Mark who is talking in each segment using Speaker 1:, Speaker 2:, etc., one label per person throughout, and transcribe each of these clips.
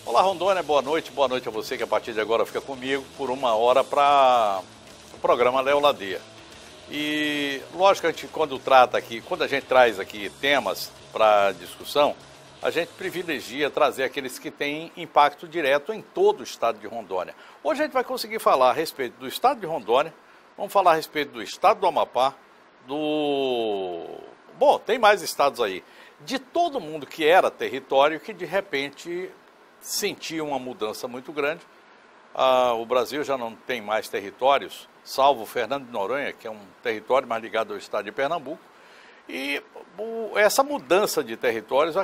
Speaker 1: Olá, Rondônia, boa noite a você que a partir de agora fica comigo por uma hora para o programa Léo Ladeia. E lógico que quando a gente traz aqui temas para discussão, a gente privilegia trazer aqueles que têm impacto direto em todo o estado de Rondônia. Hoje a gente vai conseguir falar a respeito do estado de Rondônia, vamos falar a respeito do estado do Amapá, Bom, tem mais estados aí. De todo mundo que era território que de repente sentia uma mudança muito grande. O Brasil já não tem mais territórios, salvo Fernando de Noronha, que é um território mais ligado ao estado de Pernambuco. E essa mudança de territórios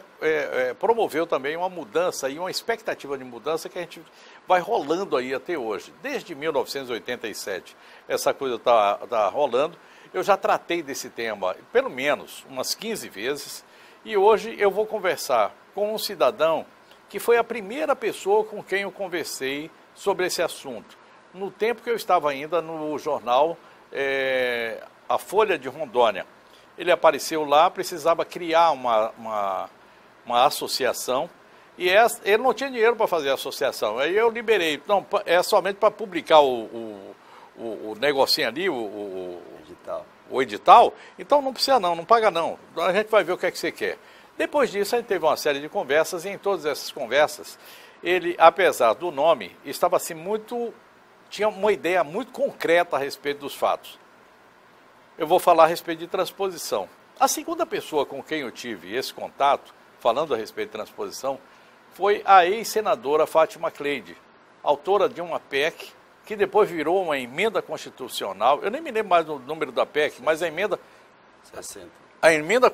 Speaker 1: promoveu também uma mudança e uma expectativa de mudança que a gente vai rolando aí até hoje. Desde 1987 essa coisa está rolando. Eu já tratei desse tema pelo menos umas 15 vezes e hoje eu vou conversar com um cidadão que foi a primeira pessoa com quem eu conversei sobre esse assunto. No tempo que eu estava ainda no jornal A Folha de Rondônia. Ele apareceu lá, precisava criar uma associação e ele não tinha dinheiro para fazer a associação. Aí eu liberei, não, é somente para publicar o negocinho ali, o edital, então não precisa não paga não, a gente vai ver o que é que você quer. Depois disso a gente teve uma série de conversas e em todas essas conversas, ele, apesar do nome, estava assim tinha uma ideia muito concreta a respeito dos fatos. Eu vou falar a respeito de transposição. A segunda pessoa com quem eu tive esse contato, falando a respeito de transposição, foi a ex-senadora Fátima Cleide, autora de uma PEC, que depois virou uma emenda constitucional. Eu nem me lembro mais do número da PEC, mas a emenda...
Speaker 2: 60.
Speaker 1: A emenda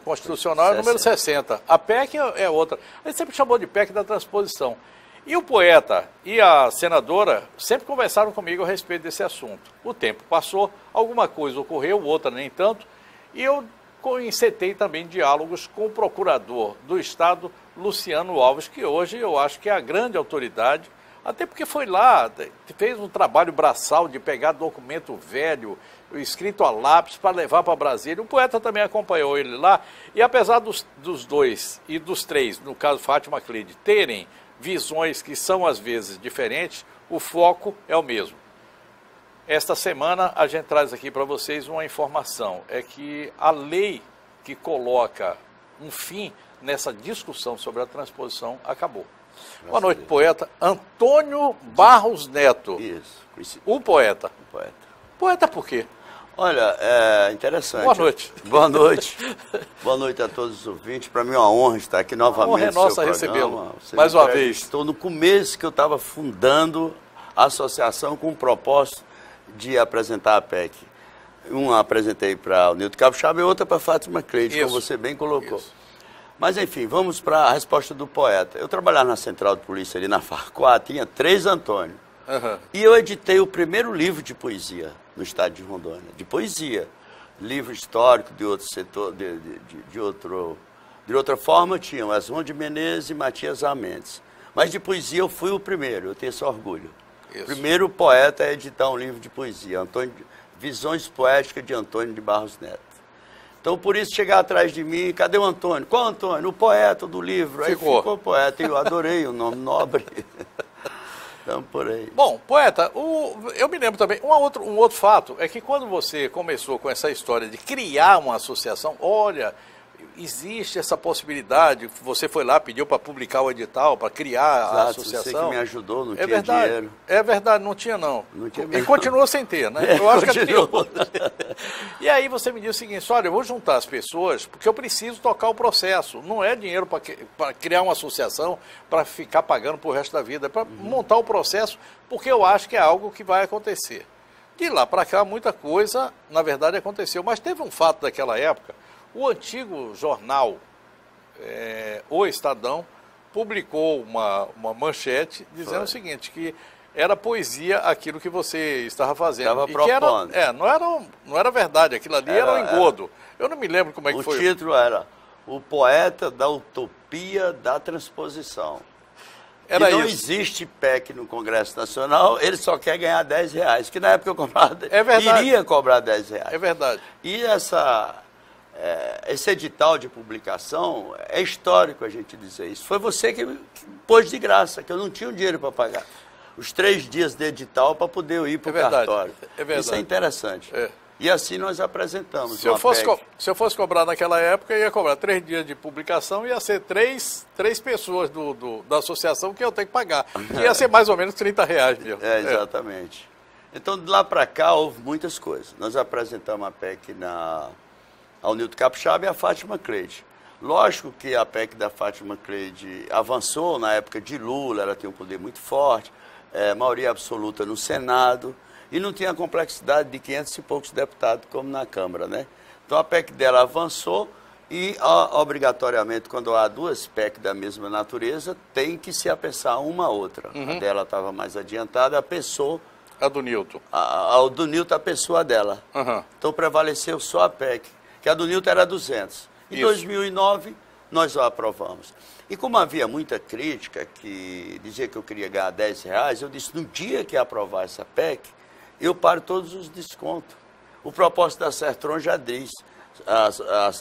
Speaker 1: constitucional é o número 60. A PEC é outra. A gente sempre chamou de PEC da transposição. E o poeta e a senadora sempre conversaram comigo a respeito desse assunto. O tempo passou, alguma coisa ocorreu, outra nem tanto, e eu encetei também diálogos com o procurador do Estado, Luciano Alves, que hoje eu acho que é a grande autoridade, até porque foi lá, fez um trabalho braçal de pegar documento velho, escrito a lápis, para levar para Brasília. O poeta também acompanhou ele lá, e apesar dos dois e dos três, no caso Fátima Cleide, terem visões que são às vezes diferentes, o foco é o mesmo. Esta semana a gente traz aqui para vocês uma informação, é que a lei que coloca um fim nessa discussão sobre a transposição acabou. Boa noite, poeta Antônio Barros Neto.
Speaker 2: Isso.
Speaker 1: O poeta.
Speaker 2: O poeta.
Speaker 1: Poeta por quê?
Speaker 2: Olha, é interessante.
Speaker 1: Boa noite.
Speaker 2: Boa noite. Boa noite a todos os ouvintes. Para mim é uma honra estar aqui novamente.
Speaker 1: A honra é nossa recebê-lo mais uma vez.
Speaker 2: Estou no começo que eu estava fundando a associação com o propósito de apresentar a PEC. Uma apresentei para o Nilton Capixaba e outra para Fátima Cleide, como você bem colocou.
Speaker 1: Isso.
Speaker 2: Mas, enfim, vamos para a resposta do poeta. Eu trabalhava na central de polícia ali na Farquhar, tinha 3 Antônio. E eu editei o primeiro livro de poesia no estado de Rondônia, de poesia. Livro histórico de outro setor, de outra forma, tinham Asmon de Menezes e Matias A. Mendes. Mas de poesia eu fui o primeiro, eu tenho esse orgulho.
Speaker 1: Isso.
Speaker 2: Primeiro poeta a editar um livro de poesia, Visões Poéticas de Antônio de Barros Neto. Então, por isso, chegar atrás de mim, cadê o Antônio? Qual Antônio? O poeta do livro. Aí ficou poeta, e eu adorei o nome nobre. Então, por aí.
Speaker 1: Bom, poeta, eu me lembro também, um outro fato, é que quando você começou com essa história de criar uma associação, olha, existe essa possibilidade, você foi lá, pediu para publicar o edital, para criar a associação.
Speaker 2: Você que me ajudou, não tinha dinheiro.
Speaker 1: É verdade, não tinha não.
Speaker 2: Não tinha
Speaker 1: e
Speaker 2: mesmo.
Speaker 1: continua sem ter, né? Eu acho que E aí você me disse o seguinte, olha, eu vou juntar as pessoas, porque eu preciso tocar o processo. Não é dinheiro para criar uma associação, para ficar pagando pro resto da vida, é para montar o processo, porque eu acho que é algo que vai acontecer. De lá para cá, muita coisa, na verdade, aconteceu. Mas teve um fato daquela época. O antigo jornal, O Estadão, publicou uma manchete dizendo o seguinte, que era poesia aquilo que você estava fazendo.
Speaker 2: Estava propondo.
Speaker 1: Não era verdade, aquilo ali era um engodo. Eu não me lembro como é que foi.
Speaker 2: O título era O Poeta da Utopia da Transposição. Não existe PEC no Congresso Nacional, ele só quer ganhar R$10, que na época eu cobrava, iria cobrar R$10.
Speaker 1: É verdade.
Speaker 2: E esse edital de publicação, é histórico a gente dizer isso. Foi você que pôs de graça, que eu não tinha o dinheiro para pagar. Os 3 dias de edital para poder eu ir para o cartório.
Speaker 1: É verdade.
Speaker 2: Isso é interessante.
Speaker 1: É.
Speaker 2: E assim nós apresentamos.
Speaker 1: Se eu fosse cobrar naquela época, eu ia cobrar 3 dias de publicação, ia ser três pessoas da associação que eu tenho que pagar. Ia ser mais ou menos R$30 mesmo.
Speaker 2: Exatamente. Então, de lá para cá, houve muitas coisas. Nós apresentamos a PEC ao Nilton Capixaba e a Fátima Cleide. Lógico que a PEC da Fátima Cleide avançou na época de Lula, ela tem um poder muito forte, maioria absoluta no Senado, e não tinha a complexidade de 500 e poucos deputados como na Câmara, né? Então a PEC dela avançou e, obrigatoriamente, quando há 2 PEC da mesma natureza, tem que se apensar uma a outra. A dela estava mais adiantada, a pessoa...
Speaker 1: A do Nilton.
Speaker 2: A do Nilton, a pessoa dela. Então prevaleceu só a PEC, que a do Nilton era 200. Em 2009, nós a aprovamos. E como havia muita crítica que dizia que eu queria ganhar R$10, eu disse, no dia que aprovar essa PEC, eu paro todos os descontos. O propósito da Sertron já diz,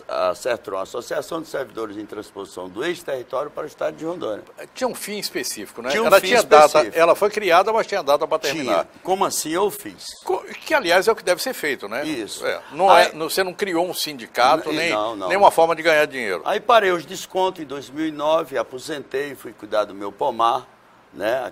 Speaker 2: a Sertron, Associação de Servidores em Transposição do Ex-Território para o Estado de Rondônia.
Speaker 1: Tinha um fim específico, né?
Speaker 2: Ela
Speaker 1: tinha data, ela foi criada, mas tinha data para terminar.
Speaker 2: Tinha. Como assim eu fiz?
Speaker 1: Que, aliás, é o que deve ser feito, né?
Speaker 2: Isso.
Speaker 1: Você não criou um sindicato, nem
Speaker 2: não.
Speaker 1: uma forma de ganhar dinheiro.
Speaker 2: Aí parei os descontos em 2009, aposentei, fui cuidar do meu pomar, né?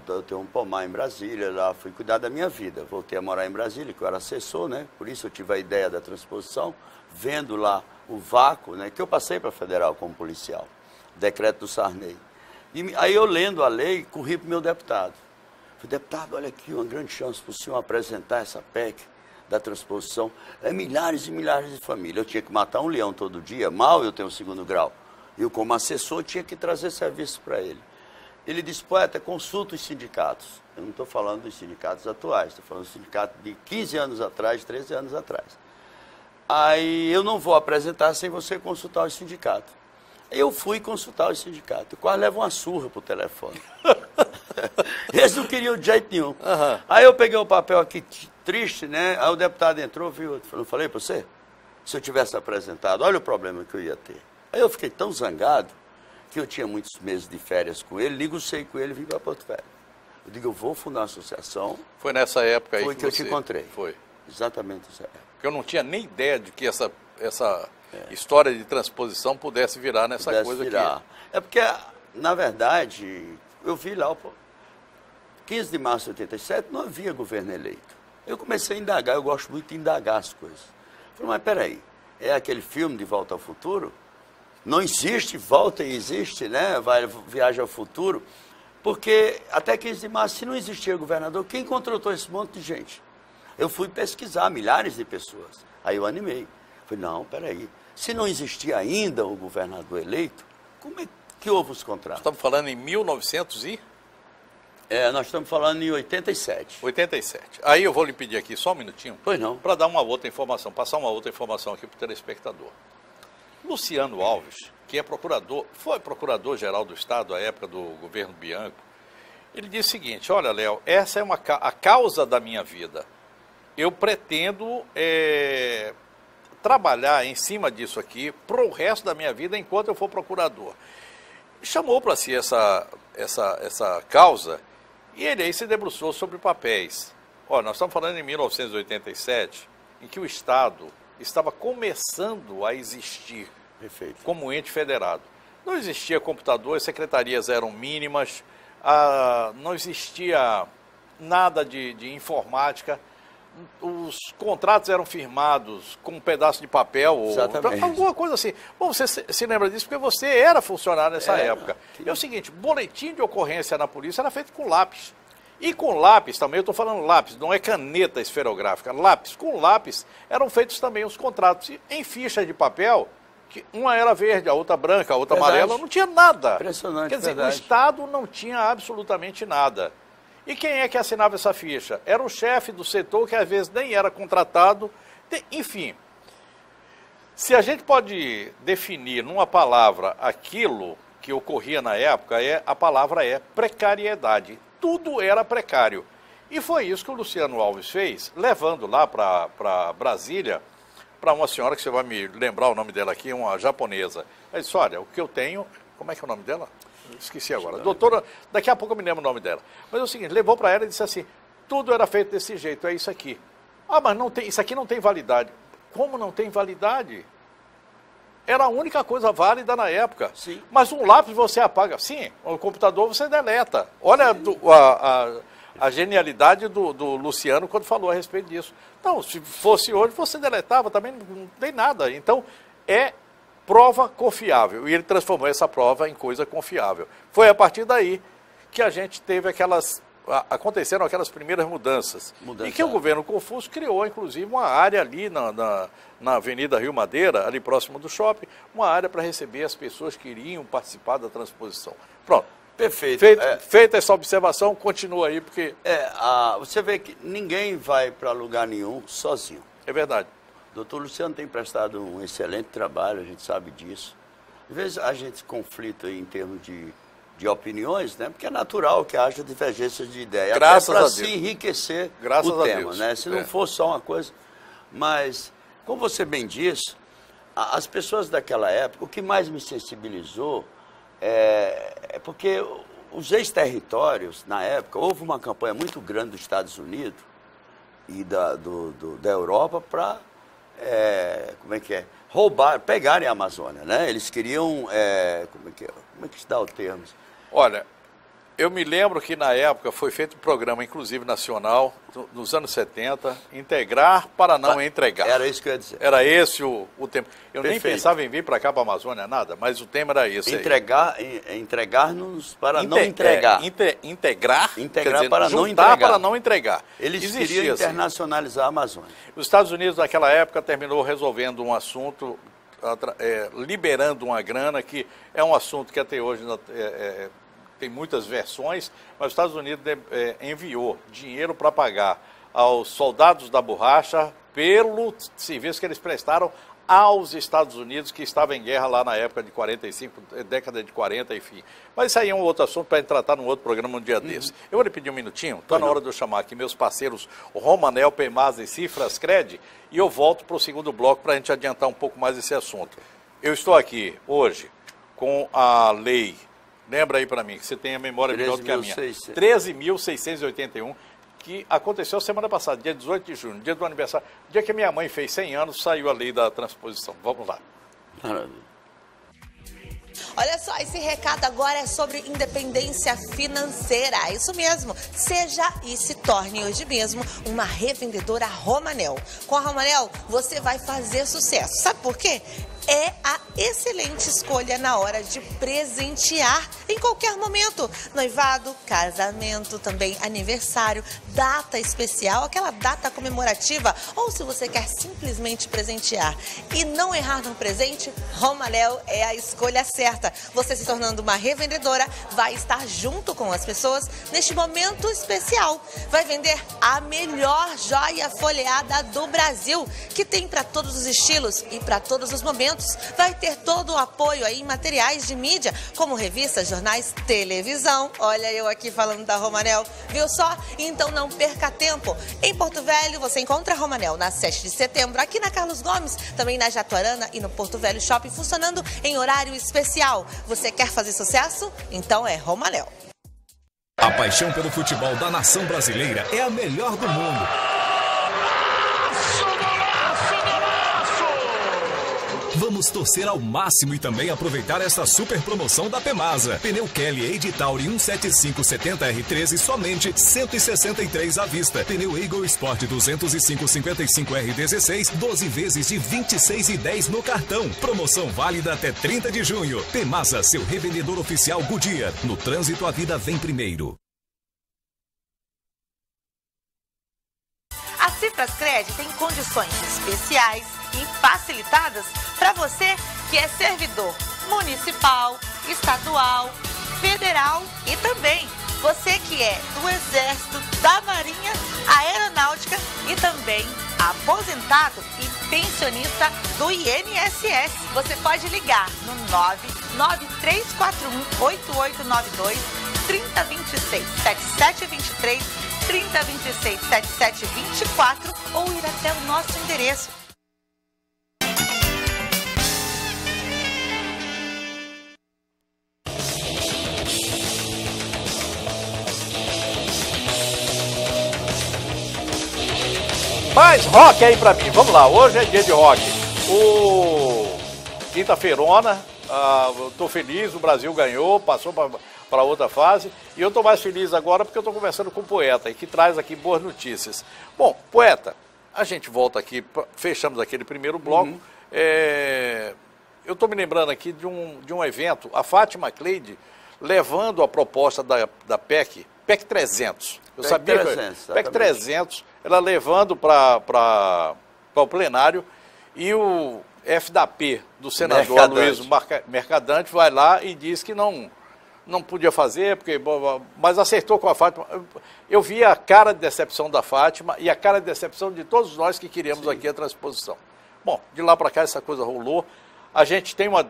Speaker 2: Eu tenho um pomar em Brasília, lá fui cuidar da minha vida. Voltei a morar em Brasília, que eu era assessor, né? Por isso eu tive a ideia da transposição, vendo lá o vácuo, né? Que eu passei para a Federal como policial, decreto do Sarney. E aí eu lendo a lei, corri para o meu deputado. Falei, deputado, olha aqui, uma grande chance para o senhor apresentar essa PEC da transposição. Milhares e milhares de famílias. Eu tinha que matar um leão todo dia, mal eu tenho o 2º grau. E eu, como assessor, tinha que trazer serviço para ele. Ele disse, poeta, consulta os sindicatos. Eu não estou falando dos sindicatos atuais, estou falando dos sindicatos de 15 anos atrás, 13 anos atrás. Aí eu não vou apresentar sem você consultar os sindicatos. Eu fui consultar os sindicatos, eu quase levo uma surra pro telefone. Eles não queriam de jeito nenhum. Aí eu peguei o papel aqui, triste, né? Aí o deputado entrou, viu? Eu falei para você, se eu tivesse apresentado, olha o problema que eu ia ter. Aí eu fiquei tão zangado, que eu tinha muitos meses de férias com ele, negociei com ele e vim para Porto Velho. Eu digo, eu vou fundar uma associação.
Speaker 1: Foi nessa época aí
Speaker 2: que eu te encontrei.
Speaker 1: Foi.
Speaker 2: Exatamente nessa época.
Speaker 1: Porque eu não tinha nem ideia de que essa história de transposição pudesse virar nessa coisa aqui.
Speaker 2: É porque, na verdade, eu vi lá, 15 de março de 87, não havia governo eleito. Eu comecei a indagar, eu gosto muito de indagar as coisas. Falei, mas peraí, é aquele filme de Volta ao Futuro? Não existe, volta e existe, né? Viaja ao futuro. Porque até 15 de março, se não existia governador, quem contratou esse monte de gente? Eu fui pesquisar, milhares de pessoas. Aí eu animei. Falei, não, peraí. Se não existia ainda o governador eleito, como é que houve os contratos?
Speaker 1: Estamos falando em 1900 e...
Speaker 2: nós estamos falando em 87.
Speaker 1: 87. Aí eu vou lhe pedir aqui só um minutinho.
Speaker 2: Pois não.
Speaker 1: Para dar uma outra informação, passar uma outra informação aqui para o telespectador. Luciano Alves, que é foi procurador-geral do Estado à época do governo Bianco, ele disse o seguinte, olha, Léo, essa é a causa da minha vida. Eu pretendo trabalhar em cima disso aqui para o resto da minha vida enquanto eu for procurador. Chamou para si essa causa e ele aí se debruçou sobre papéis. Olha, nós estamos falando em 1987, em que o Estado estava começando a existir.
Speaker 2: Perfeito. Como
Speaker 1: ente federado. Não existia computador, as secretarias eram mínimas, não existia nada de informática, os contratos eram firmados com um pedaço de papel, ou alguma coisa assim. Bom, você se lembra disso porque você era funcionário nessa época. É o seguinte, boletim de ocorrência na polícia era feito com lápis. E com lápis também, eu estou falando lápis, não é caneta esferográfica, lápis. Com lápis eram feitos também os contratos em fichas de papel, que uma era verde, a outra branca, a outra amarela, não tinha nada.
Speaker 2: Impressionante,
Speaker 1: quer dizer, o Estado não tinha absolutamente nada. E quem é que assinava essa ficha? Era o chefe do setor, que às vezes nem era contratado. Enfim, se a gente pode definir numa palavra aquilo que ocorria na época, a palavra é precariedade. Tudo era precário. E foi isso que o Luciano Alves fez, levando lá para Brasília, para uma senhora, que você vai me lembrar o nome dela aqui, uma japonesa. Ela disse, olha, o que eu tenho... Como é que é o nome dela? esqueci agora. Doutora, daqui a pouco eu me lembro o nome dela. Mas é o seguinte, levou para ela e disse assim, tudo era feito desse jeito, é isso aqui. Ah, mas não tem, isso aqui não tem validade. Como não tem validade? Era a única coisa válida na época.
Speaker 2: Sim.
Speaker 1: Mas um lápis você apaga. Sim, o computador você deleta. Olha a genialidade do Luciano quando falou a respeito disso. Então, se fosse hoje, você deletava, também não tem nada. Então, é prova confiável. E ele transformou essa prova em coisa confiável. Foi a partir daí que a gente teve aconteceram aquelas primeiras mudanças. E que o governo Confuso criou, inclusive, uma área ali na Avenida Rio Madeira, ali próximo do shopping, uma área para receber as pessoas que iriam participar da transposição. Pronto.
Speaker 2: Perfeito.
Speaker 1: Feita essa observação, continua aí, porque...
Speaker 2: Você vê que ninguém vai para lugar nenhum sozinho.
Speaker 1: É verdade.
Speaker 2: O doutor Luciano tem prestado um excelente trabalho, a gente sabe disso. Às vezes a gente conflita em termos de opiniões, né? Porque é natural que haja divergências de ideia.
Speaker 1: Graças
Speaker 2: até para
Speaker 1: a Deus.
Speaker 2: se enriquecer
Speaker 1: Graças
Speaker 2: o
Speaker 1: a
Speaker 2: tema,
Speaker 1: Deus.
Speaker 2: né? Se não for só uma coisa. Mas, como você bem disse, as pessoas daquela época, o que mais me sensibilizou é porque os ex-territórios, na época, houve uma campanha muito grande dos Estados Unidos e da Europa para, pegarem a Amazônia, né? Eles queriam, como é que se dá o termo?
Speaker 1: Olha, eu me lembro que na época foi feito um programa, inclusive nacional, nos anos 70, integrar para não entregar.
Speaker 2: Era isso que eu ia dizer.
Speaker 1: Era esse o tema. Eu
Speaker 2: Perfeito.
Speaker 1: nem pensava em vir para cá, para a Amazônia, nada, mas o tema era esse.
Speaker 2: Entregar-nos para não entregar.
Speaker 1: Integrar
Speaker 2: para não
Speaker 1: juntar
Speaker 2: entregar.
Speaker 1: para não entregar.
Speaker 2: Eles
Speaker 1: Existia,
Speaker 2: queriam
Speaker 1: assim.
Speaker 2: internacionalizar a Amazônia.
Speaker 1: Os Estados Unidos, naquela época, terminou resolvendo um assunto, liberando uma grana, que é um assunto que até hoje tem muitas versões, mas os Estados Unidos enviou dinheiro para pagar aos soldados da borracha pelo serviço que eles prestaram aos Estados Unidos, que estava em guerra lá na época de 45, década de 40, enfim. Mas isso aí é um outro assunto para tratar num outro programa um dia desses. Eu vou lhe pedir um minutinho, está na hora de eu chamar aqui meus parceiros Romanel, Pemasa e Cifrascred, e eu volto para o segundo bloco para a gente adiantar um pouco mais esse assunto. Eu estou aqui hoje com a lei, lembra aí para mim, que você tem a memória melhor do que a minha, 13.681, que aconteceu semana passada, dia 18 de junho, dia do aniversário, dia que minha mãe fez 100 anos, saiu a lei da transposição. Vamos lá.
Speaker 3: Olha só, esse recado agora é sobre independência financeira. Isso mesmo, seja e se torne hoje mesmo uma revendedora Romanel. Com a Romanel, você vai fazer sucesso. Sabe por quê? É a excelente escolha na hora de presentear em qualquer momento. Noivado, casamento, também aniversário, data especial, aquela data comemorativa, ou se você quer simplesmente presentear e não errar no presente, Romanel é a escolha certa. Você se tornando uma revendedora vai estar junto com as pessoas neste momento especial. Vai vender a melhor joia folheada do Brasil, que tem para todos os estilos e para todos os momentos. Vai ter todo o apoio aí em materiais de mídia, como revistas, jornais, televisão. Olha eu aqui falando da Romanel, viu só? Então não perca tempo. Em Porto Velho você encontra a Romanel na 7 de setembro, aqui na Carlos Gomes, também na Jatuarana e no Porto Velho Shopping, funcionando em horário especial. Você quer fazer sucesso? Então é Romanel.
Speaker 4: A paixão pelo futebol da nação brasileira é a melhor do mundo. Vamos torcer ao máximo e também aproveitar esta super promoção da Pemasa. Pneu Kelly Eide Tauri 175/70R13 somente R$ 163 à vista. Pneu Eagle Sport 205/55R16 12 vezes de R$ 26,10 no cartão. Promoção válida até 30 de junho. Pemasa, seu revendedor oficial Goodyear. No trânsito a vida vem primeiro.
Speaker 3: A Cifrascred tem condições especiais e facilitadas para você que é servidor municipal, estadual, federal e também você que é do Exército, da Marinha, Aeronáutica e também aposentado e pensionista do INSS. Você pode ligar no 99341-8892, 3026 7723, 3026 7724 ou ir até o nosso endereço.
Speaker 1: Mais rock aí pra mim, vamos lá, hoje é dia de rock. Quinta-feirona, eu tô feliz, o Brasil ganhou, passou para outra fase. E eu tô mais feliz agora porque eu tô conversando com o Poeta, que traz aqui boas notícias. Bom, Poeta, a gente volta aqui, fechamos aquele primeiro bloco. Eu tô me lembrando aqui de um evento, a Fátima Cleide levando a proposta da PEC 300. Eu sabia 300, que PEC 300, ela levando para o plenário, e o FDP do senador Aloysio Mercadante vai lá e diz que não podia fazer, mas acertou com a Fátima. Eu vi a cara de decepção da Fátima e a cara de decepção de todos nós que queríamos aqui a transposição. Bom, de lá para cá essa coisa rolou. A gente tem uma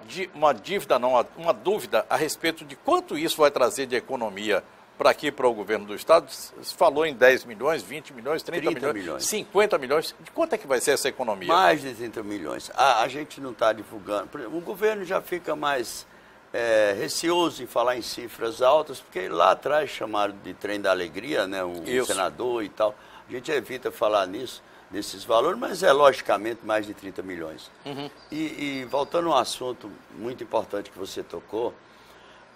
Speaker 1: dúvida a respeito de quanto isso vai trazer de economia para aqui, para o governo do Estado. Se falou em 10 milhões, 20 milhões, 30 milhões, 50 milhões. De quanto é que vai ser essa economia?
Speaker 2: Mais de 30 milhões. A gente não está divulgando. O governo já fica mais receoso em falar em cifras altas, porque lá atrás chamaram de trem da alegria, né, um senador e tal. A gente evita falar nesses valores, mas é logicamente mais de 30 milhões. E voltando a um assunto muito importante que você tocou,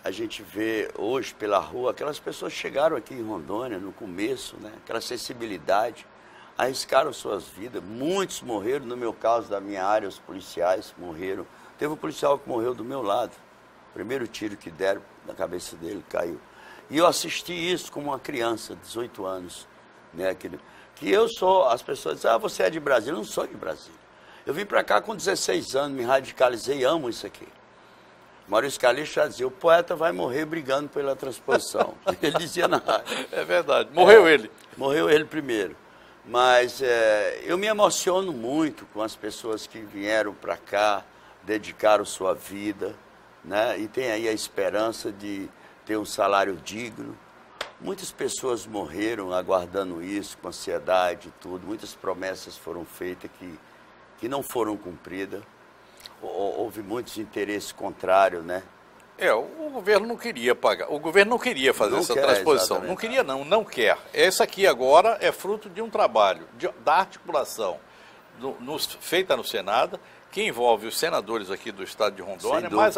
Speaker 2: a gente vê hoje pela rua, aquelas pessoas chegaram aqui em Rondônia no começo, né, aquela acessibilidade, arriscaram suas vidas, muitos morreram, no meu caso, da minha área, os policiais morreram. Teve um policial que morreu do meu lado, o primeiro tiro que deram na cabeça dele caiu. E eu assisti isso como uma criança, 18 anos, né, que eu sou, as pessoas dizem, você é de Brasília. Eu não sou de Brasília. Eu vim para cá com 16 anos, me radicalizei, amo isso aqui. Maurício Calixto já dizia, o poeta vai morrer brigando pela transposição. Ele dizia na rádio.
Speaker 1: É verdade, morreu ele.
Speaker 2: Morreu ele primeiro. Mas eu me emociono muito com as pessoas que vieram para cá, dedicaram sua vida, né? E tem aí a esperança de ter um salário digno. Muitas pessoas morreram aguardando isso, com ansiedade e tudo. Muitas promessas foram feitas que não foram cumpridas. Houve muitos interesses contrários, né?
Speaker 1: O governo não queria pagar. O governo não queria fazer essa transposição. Não queria, não quer. Essa aqui agora é fruto de um trabalho da articulação feita no Senado, que envolve os senadores aqui do estado de Rondônia, mas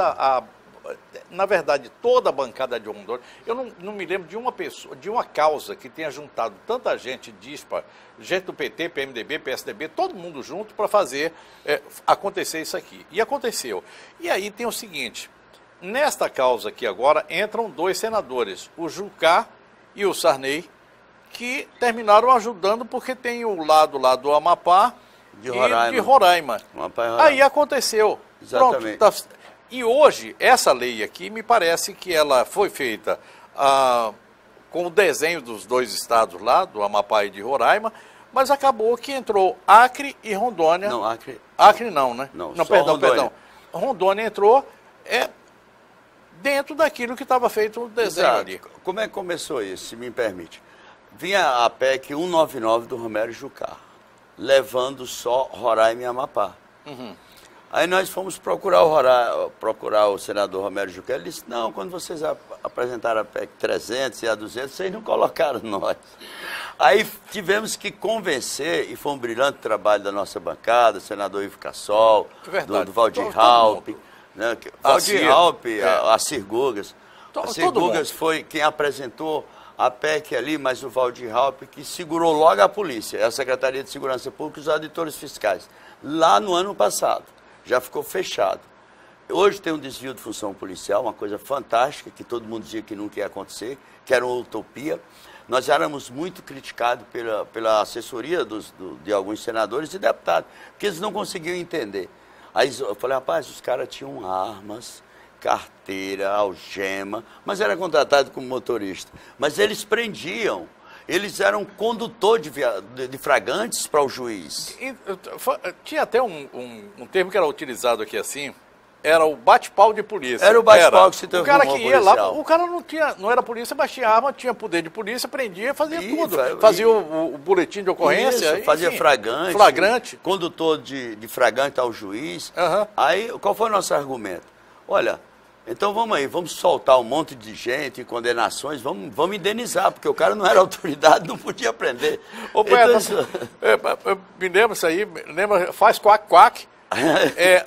Speaker 1: na verdade, toda a bancada de Rondônia. Eu não me lembro de uma pessoa, de uma causa que tenha juntado tanta gente dispara, gente do PT, PMDB, PSDB, todo mundo junto para fazer acontecer isso aqui. E aconteceu. E aí tem o seguinte, nesta causa aqui agora entram dois senadores, o Jucá e o Sarney, que terminaram ajudando porque tem o lado lá do Amapá
Speaker 2: de Roraima.
Speaker 1: E de Roraima. Aí aconteceu.
Speaker 2: Exatamente.
Speaker 1: Pronto, tá. E hoje, essa lei aqui, me parece que ela foi feita com o desenho dos dois estados lá, do Amapá e de Roraima, mas acabou que entrou Acre e Rondônia.
Speaker 2: Não, Acre...
Speaker 1: Acre não, né?
Speaker 2: Não,
Speaker 1: perdão. Rondônia entrou dentro daquilo que estava feito o desenho ali.
Speaker 2: Como é que começou isso, se me permite? Vinha a PEC 199 do Romero Jucá, levando só Roraima e Amapá. Aí nós fomos procurar o senador Romero Jucá. Ele disse, não, quando vocês apresentaram a PEC 300 e a 200, vocês não colocaram nós. Aí tivemos que convencer, e foi um brilhante trabalho da nossa bancada, o senador Ivo Cassol, do Valdir Raup, né? Valdir Raup, a Cir Gugas. A Cir Gugas foi quem apresentou a PEC ali, mas o Valdir Raup que segurou logo a polícia, a Secretaria de Segurança Pública e os auditores fiscais, lá no ano passado. Já ficou fechado. Hoje tem um desvio de função policial, uma coisa fantástica, que todo mundo dizia que nunca ia acontecer, que era uma utopia. Nós éramos muito criticados pela assessoria de alguns senadores e deputados, porque eles não conseguiam entender. Aí eu falei, rapaz, os caras tinham armas, carteira, algema, mas era contratado como motorista. Mas eles prendiam. Eles eram condutor de flagrantes para o juiz.
Speaker 1: Tinha até um termo que era utilizado aqui assim, era o bate-pau de polícia.
Speaker 2: Era o bate-pau que se transformou.
Speaker 1: O cara que ia lá, o cara não era polícia, mas tinha arma, tinha poder de polícia, prendia, fazia tudo. Fazia o boletim de ocorrência.
Speaker 2: Isso, fazia flagrante. Condutor de flagrante ao juiz. Aí, qual foi o nosso argumento? Olha, Então vamos aí, vamos soltar um monte de gente, condenações, vamos indenizar, porque o cara não era autoridade, não podia aprender.
Speaker 1: Ô, então, me lembra isso aí, faz quack-quack,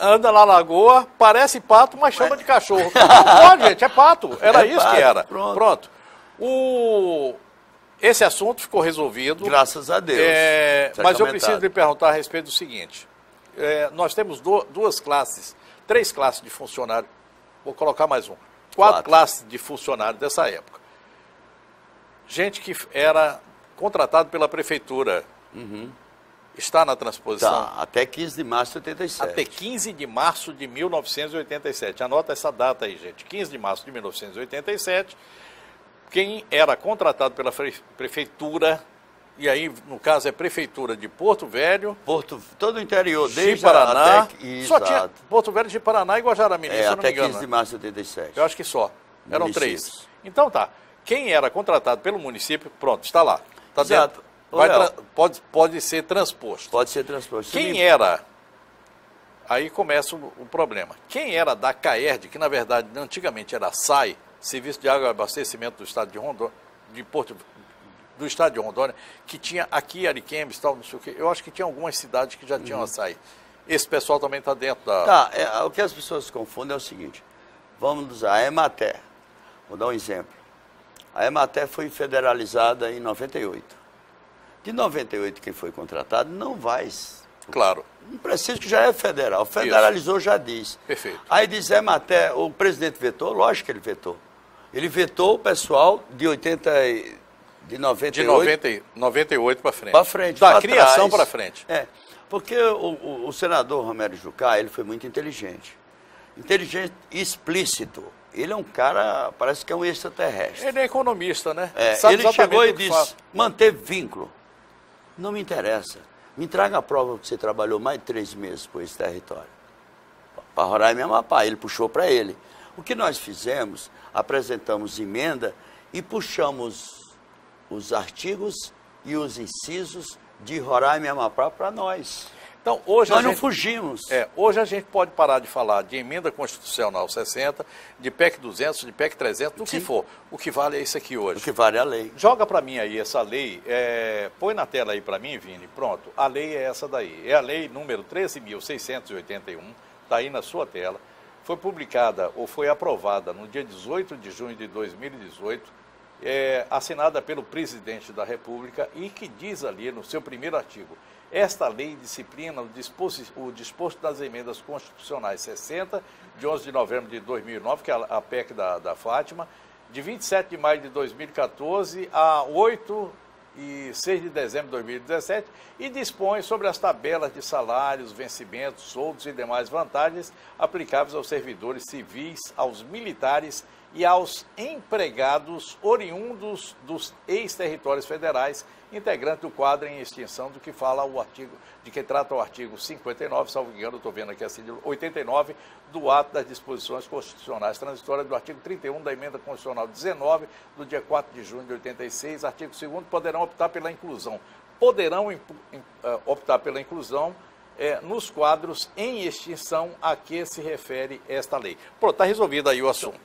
Speaker 1: anda na lagoa, parece pato, mas chama de cachorro. Não pode, gente, é pato. Era isso pato, que era. Pronto. Esse assunto ficou resolvido.
Speaker 2: Graças a Deus.
Speaker 1: Mas eu preciso lhe perguntar a respeito do seguinte. Nós temos três classes de funcionários. Vou colocar mais um. Quatro classes de funcionários dessa época. Gente que era contratado pela prefeitura. Está na transposição?
Speaker 2: Tá, até 15 de março de 87.
Speaker 1: Até 15 de março de 1987. Anota essa data aí, gente. 15 de março de 1987. Quem era contratado pela prefeitura, e aí, no caso, é prefeitura de Porto Velho.
Speaker 2: Todo o interior, desde
Speaker 1: Paraná.
Speaker 2: Só
Speaker 1: tinha Porto Velho, de Paraná e Guajará-Mirim, se eu não me engano.
Speaker 2: Até 15 de março de 87.
Speaker 1: Eu acho que só. Eram três. Então tá. Quem era contratado pelo município, pronto, está lá. Está dentro. Pode ser transposto.
Speaker 2: Pode ser transposto.
Speaker 1: Quem era... Aí começa o problema. Quem era da CAERD, que na verdade antigamente era SAI, Serviço de Água e Abastecimento do Estado de Rondônia, do Estado de Rondônia, que tinha aqui Ariquemes, tal, não sei o quê. Eu acho que tinha algumas cidades que já tinham açaí. Esse pessoal também está dentro da...
Speaker 2: O que as pessoas confundem é o seguinte. Vamos usar a Emater. Vou dar um exemplo. A Emater foi federalizada em 98. De 98, quem foi contratado não vai...
Speaker 1: Claro.
Speaker 2: Não precisa, que já é federal. Federalizou, já diz.
Speaker 1: Perfeito.
Speaker 2: Aí diz Emater, o presidente vetou? Lógico que ele vetou. Ele vetou o pessoal de
Speaker 1: 98 para frente.
Speaker 2: Para frente.
Speaker 1: Da criação para frente.
Speaker 2: Porque o senador Romero Jucá, ele foi muito inteligente. Inteligente e explícito. Ele é um cara, parece que é um extraterrestre.
Speaker 1: Ele é economista, né?
Speaker 2: Ele chegou e disse, manteve vínculo. Não me interessa. Me traga a prova que você trabalhou mais de 3 meses por esse território. Para Roraima e Amapá. Ele puxou para ele. O que nós fizemos, apresentamos emenda e puxamos os artigos e os incisos de Roraima e Amapá para nós.
Speaker 1: Então, hoje
Speaker 2: nós não fugimos.
Speaker 1: Hoje a gente pode parar de falar de emenda constitucional 60, de PEC 200, de PEC 300, do que for. O que vale é isso aqui hoje.
Speaker 2: O que vale é a lei.
Speaker 1: Joga para mim aí essa lei, põe na tela aí para mim, Vini, pronto. A lei é essa daí. É a lei número 13.681, está aí na sua tela. Foi publicada ou foi aprovada no dia 18 de junho de 2018, assinada pelo presidente da República e que diz ali no seu primeiro artigo: esta lei disciplina o disposto das emendas constitucionais 60, de 11 de novembro de 2009, que é a PEC da Fátima, de 27 de maio de 2014 a 8 e 6 de dezembro de 2017, e dispõe sobre as tabelas de salários, vencimentos, soldos e demais vantagens aplicáveis aos servidores civis, aos militares e aos empregados oriundos dos ex-territórios federais, integrante do quadro em extinção do que fala o artigo, de que trata o artigo 59, salvo engano, estou vendo aqui assim, 89, do ato das disposições constitucionais transitórias do artigo 31 da emenda constitucional 19, do dia 4 de junho de 86, artigo 2º, poderão optar pela inclusão. Poderão optar pela inclusão nos quadros em extinção a que se refere esta lei. Pronto, está resolvido aí o assunto.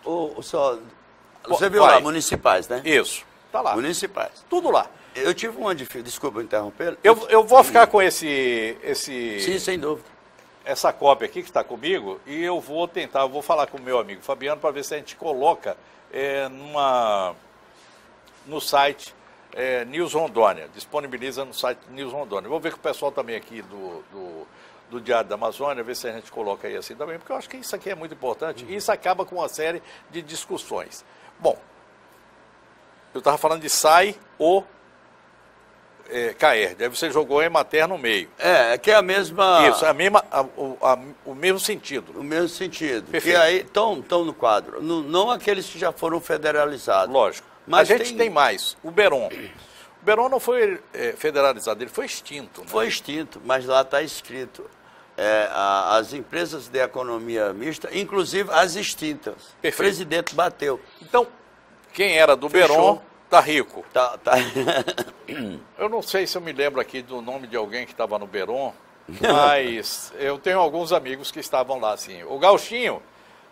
Speaker 2: Você viu lá, municipais, né?
Speaker 1: Isso, está lá.
Speaker 2: Municipais.
Speaker 1: Tudo lá.
Speaker 2: Eu tive uma dificuldade, desculpa interromper.
Speaker 1: Eu vou ficar com esse...
Speaker 2: Sim, sem dúvida.
Speaker 1: Essa cópia aqui que está comigo, e eu vou falar com o meu amigo Fabiano para ver se a gente coloca no site News Rondônia, disponibiliza no site News Rondônia. Vou ver com o pessoal também aqui do Diário da Amazônia, ver se a gente coloca aí assim também, porque eu acho que isso aqui é muito importante, e isso acaba com uma série de discussões. Bom, eu estava falando de SAI ou CAERD, aí você jogou Emater no meio.
Speaker 2: Que é a mesma...
Speaker 1: Isso, o mesmo sentido.
Speaker 2: O mesmo sentido.
Speaker 1: Perfeito.
Speaker 2: Que aí estão no quadro. Não aqueles que já foram federalizados.
Speaker 1: Lógico. Mas a gente tem mais. O Beron. O Beron não foi federalizado, ele foi extinto. Né?
Speaker 2: Foi extinto, mas lá está escrito. As empresas de economia mista, inclusive as extintas.
Speaker 1: Perfeito.
Speaker 2: O presidente bateu.
Speaker 1: Então, quem era do Beron... Tá rico.
Speaker 2: Tá.
Speaker 1: Eu não sei se eu me lembro aqui do nome de alguém que estava no Beron, mas eu tenho alguns amigos que estavam lá, assim. O Gauchinho,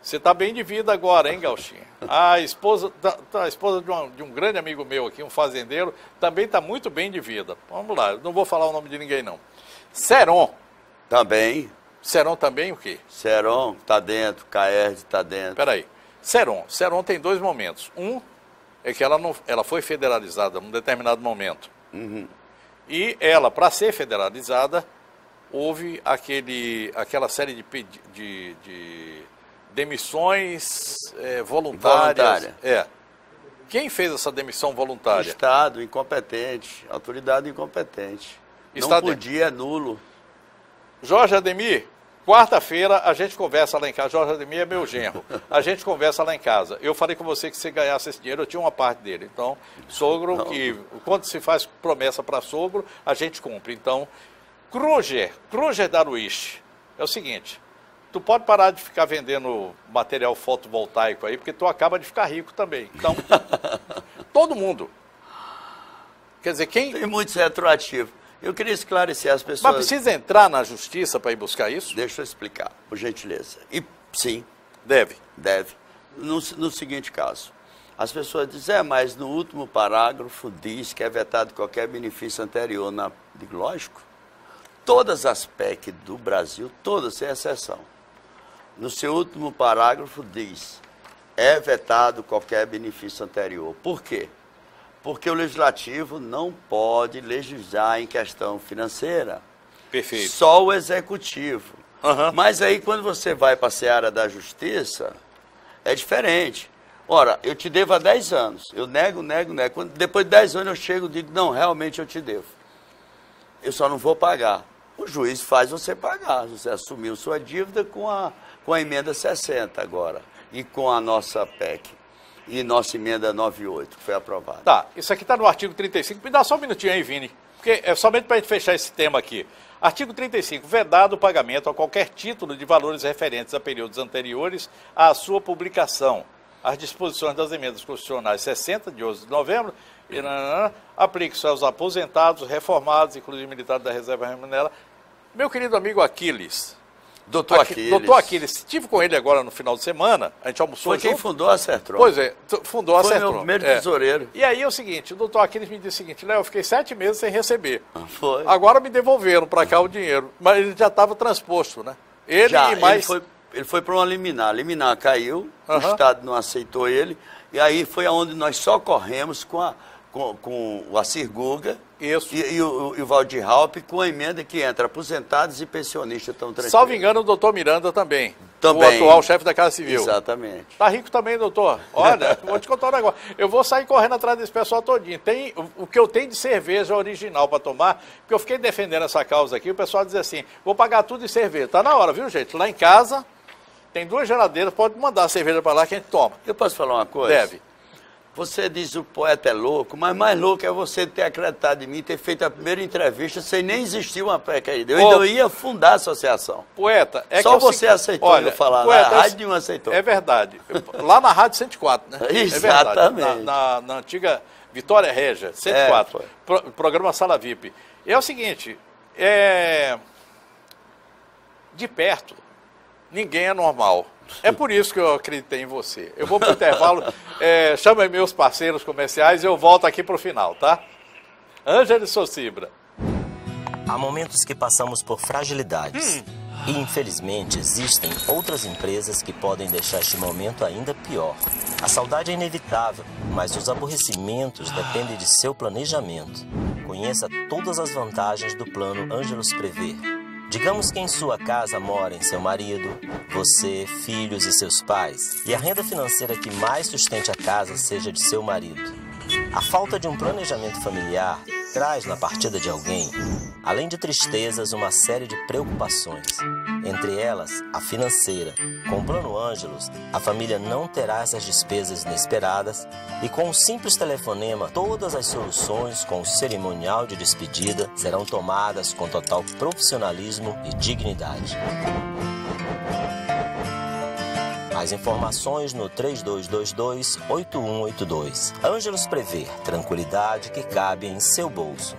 Speaker 1: Você está bem de vida agora, hein, Gauchinho? A esposa de um grande amigo meu aqui, um fazendeiro, também está muito bem de vida. Vamos lá, não vou falar o nome de ninguém, não. Seron.
Speaker 2: Também.
Speaker 1: Seron também o quê?
Speaker 2: Seron está dentro, Caerd está dentro.
Speaker 1: Peraí. Seron tem dois momentos. Um é que ela foi federalizada num determinado momento.
Speaker 2: Uhum.
Speaker 1: E ela, para ser federalizada, houve aquela série de demissões voluntárias. Quem fez essa demissão voluntária?
Speaker 2: Estado incompetente, autoridade incompetente. Não podia, é nulo.
Speaker 1: Jorge Ademir, quarta-feira a gente conversa lá em casa. Jorge Ademir é meu genro. A gente conversa lá em casa. Eu falei com você que se ganhasse esse dinheiro, eu tinha uma parte dele. Então, sogro, quando se faz promessa para sogro, a gente cumpre. Então, Kruger Darwish, é o seguinte, tu pode parar de ficar vendendo material fotovoltaico aí, porque tu acaba de ficar rico também. Então, todo mundo. Quer dizer, quem...
Speaker 2: Tem muitos retroativos. Eu queria esclarecer as pessoas...
Speaker 1: Mas precisa entrar na justiça para ir buscar isso?
Speaker 2: Deixa eu explicar, por gentileza. E sim.
Speaker 1: Deve.
Speaker 2: No seguinte caso, as pessoas dizem, mas no último parágrafo diz que é vetado qualquer benefício anterior. Lógico. Todas as PEC do Brasil, todas sem exceção, no seu último parágrafo diz, é vetado qualquer benefício anterior. Por quê? Porque o Legislativo não pode legislar em questão financeira.
Speaker 1: Perfeito.
Speaker 2: Só o Executivo.
Speaker 1: Uhum.
Speaker 2: Mas aí quando você vai para a seara da Justiça, é diferente. Ora, eu te devo há 10 anos, eu nego. Depois de 10 anos eu chego e digo, não, realmente eu te devo. Eu só não vou pagar. O juiz faz você pagar. Você assumiu sua dívida com a emenda 60 agora. E com a nossa PEC. E nossa emenda 98, que foi aprovada.
Speaker 1: Tá, isso aqui está no artigo 35. Me dá só um minutinho aí, Vini. Porque é somente para a gente fechar esse tema aqui. Artigo 35. Vedado o pagamento a qualquer título de valores referentes a períodos anteriores à sua publicação. As disposições das emendas constitucionais 60, de 11 de novembro, aplica-se aos aposentados, reformados, inclusive militares da reserva remunerada. Meu querido amigo Aquiles.
Speaker 2: Doutor Aquiles.
Speaker 1: Estive com ele agora no final de semana, a gente almoçou
Speaker 2: junto. Foi quem fundou a Sertron.
Speaker 1: Pois é, fundou a Sertron.
Speaker 2: Foi meu primeiro tesoureiro.
Speaker 1: E aí é o seguinte, o doutor Aquiles me disse o seguinte, Léo, eu fiquei 7 meses sem receber.
Speaker 2: Foi.
Speaker 1: Agora me devolveram para cá o dinheiro, mas ele já estava transposto, né?
Speaker 2: Ele foi para uma liminar. A liminar caiu, o Estado não aceitou ele, e aí foi aonde nós socorremos com o Acir Guga e o Valdir Halpe, com a emenda que entra aposentados e pensionistas estão tranquilos.
Speaker 1: Salvo engano, o doutor Miranda também. O atual chefe da Casa Civil.
Speaker 2: Exatamente.
Speaker 1: Tá rico também, doutor. Olha, vou te contar um negócio. Eu vou sair correndo atrás desse pessoal todinho. Tem o que eu tenho de cerveja original para tomar, porque eu fiquei defendendo essa causa aqui, o pessoal diz assim, vou pagar tudo em cerveja. Tá na hora, viu, gente? Lá em casa, tem 2 geladeiras, pode mandar a cerveja para lá que a gente toma.
Speaker 2: Eu posso falar uma coisa?
Speaker 1: Deve.
Speaker 2: Você diz o poeta é louco, mas mais louco é você ter acreditado em mim, ter feito a primeira entrevista sem nem existir uma PEC ainda. Eu ainda ia fundar a associação.
Speaker 1: Poeta, é
Speaker 2: só que você aceitou eu falar,
Speaker 1: poeta,
Speaker 2: a rádio nenhum aceitou.
Speaker 1: É verdade. Lá na Rádio 104, né?
Speaker 2: Exatamente.
Speaker 1: É verdade. Na antiga Vitória Régia, 104. Programa Sala VIP. É o seguinte, de perto, ninguém é normal. É por isso que eu acreditei em você. Eu vou para o intervalo, chama aí meus parceiros comerciais e eu volto aqui para o final, tá? Ângela Socibra.
Speaker 5: Há momentos que passamos por fragilidades. E, infelizmente, existem outras empresas que podem deixar este momento ainda pior. A saudade é inevitável, mas os aborrecimentos dependem de seu planejamento. Conheça todas as vantagens do plano Ângelos Prever. Digamos que em sua casa morem seu marido, você, filhos e seus pais, e a renda financeira que mais sustente a casa seja de seu marido. A falta de um planejamento familiar traz na partida de alguém, além de tristezas, uma série de preocupações. Entre elas, a financeira. Com o Plano Ângelos, a família não terá essas despesas inesperadas e com um simples telefonema, todas as soluções com o cerimonial de despedida serão tomadas com total profissionalismo e dignidade. Mais informações no 3222-8182. Ângelos Prever, tranquilidade que cabe em seu bolso.